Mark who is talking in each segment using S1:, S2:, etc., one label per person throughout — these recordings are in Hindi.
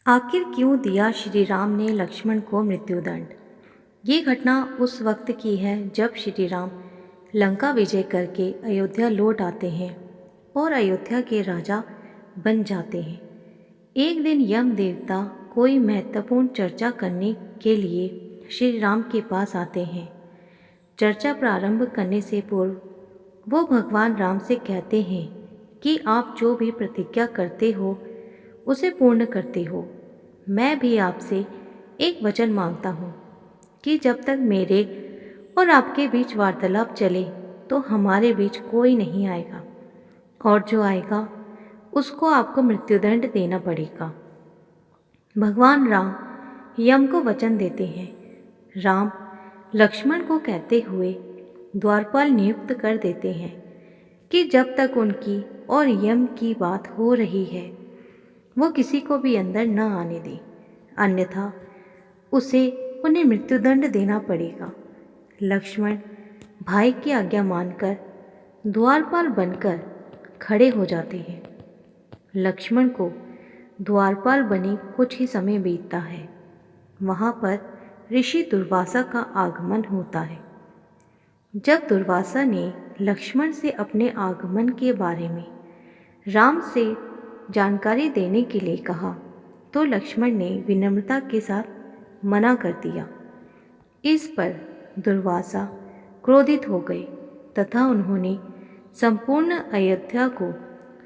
S1: आखिर क्यों दिया श्री राम ने लक्ष्मण को मृत्युदंड। ये घटना उस वक्त की है जब श्री राम लंका विजय करके अयोध्या लौट आते हैं और अयोध्या के राजा बन जाते हैं। एक दिन यम देवता कोई महत्वपूर्ण चर्चा करने के लिए श्री राम के पास आते हैं। चर्चा प्रारंभ करने से पूर्व वो भगवान राम से कहते हैं कि आप जो भी प्रतिज्ञा करते हो उसे पूर्ण करते हो। मैं भी आपसे एक वचन मांगता हूँ कि जब तक मेरे और आपके बीच वार्तालाप चले तो हमारे बीच कोई नहीं आएगा, और जो आएगा उसको आपको मृत्युदंड देना पड़ेगा। भगवान राम यम को वचन देते हैं। राम लक्ष्मण को कहते हुए द्वारपाल नियुक्त कर देते हैं कि जब तक उनकी और यम की बात हो रही है वो किसी को भी अंदर न आने दे, अन्यथा उसे उन्हें मृत्युदंड देना पड़ेगा। लक्ष्मण भाई की आज्ञा मानकर द्वारपाल बनकर खड़े हो जाते हैं। लक्ष्मण को द्वारपाल बने कुछ ही समय बीतता है। वहाँ पर ऋषि दुर्वासा का आगमन होता है। जब दुर्वासा ने लक्ष्मण से अपने आगमन के बारे में राम से जानकारी देने के लिए कहा तो लक्ष्मण ने विनम्रता के साथ मना कर दिया। इस पर दुर्वासा क्रोधित हो गए तथा उन्होंने संपूर्ण अयोध्या को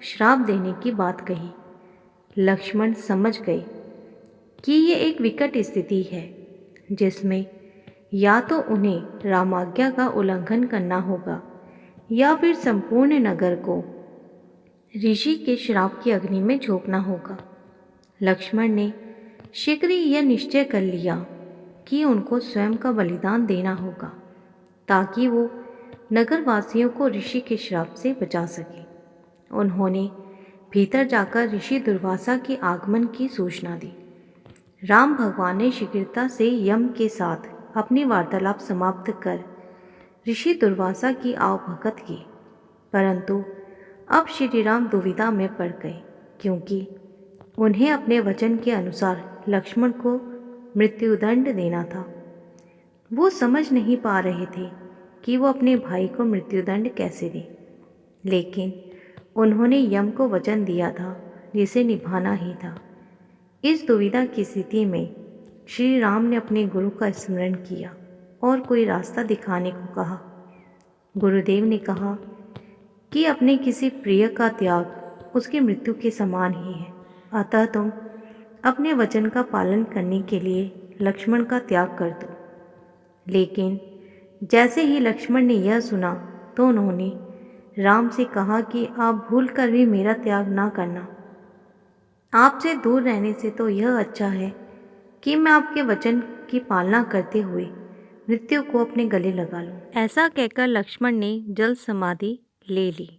S1: श्राप देने की बात कही। लक्ष्मण समझ गए कि ये एक विकट स्थिति है जिसमें या तो उन्हें रामाज्ञा का उल्लंघन करना होगा या फिर संपूर्ण नगर को ऋषि के श्राप की अग्नि में झोंकना होगा। लक्ष्मण ने शीघ्र ही यह निश्चय कर लिया कि उनको स्वयं का बलिदान देना होगा ताकि वो नगरवासियों को ऋषि के श्राप से बचा सके। उन्होंने भीतर जाकर ऋषि दुर्वासा के आगमन की सूचना दी। राम भगवान ने शीघ्रता से यम के साथ अपनी वार्तालाप समाप्त कर ऋषि दुर्वासा की आवभगत की, परंतु अब श्री राम दुविधा में पड़ गए क्योंकि उन्हें अपने वचन के अनुसार लक्ष्मण को मृत्युदंड देना था। वो समझ नहीं पा रहे थे कि वो अपने भाई को मृत्युदंड कैसे दें, लेकिन उन्होंने यम को वचन दिया था जिसे निभाना ही था। इस दुविधा की स्थिति में श्री राम ने अपने गुरु का स्मरण किया और कोई रास्ता दिखाने को कहा। गुरुदेव ने कहा कि अपने किसी प्रिय का त्याग उसकी मृत्यु के समान ही है, अतः तुम अपने वचन का पालन करने के लिए लक्ष्मण का त्याग कर दो। लेकिन जैसे ही लक्ष्मण ने यह सुना तो उन्होंने राम से कहा कि आप भूल कर भी मेरा त्याग ना करना। आपसे दूर रहने से तो यह अच्छा है कि मैं आपके वचन की पालना करते हुए मृत्यु को अपने गले लगा लूं। ऐसा कहकर लक्ष्मण ने जल समाधि ले ली।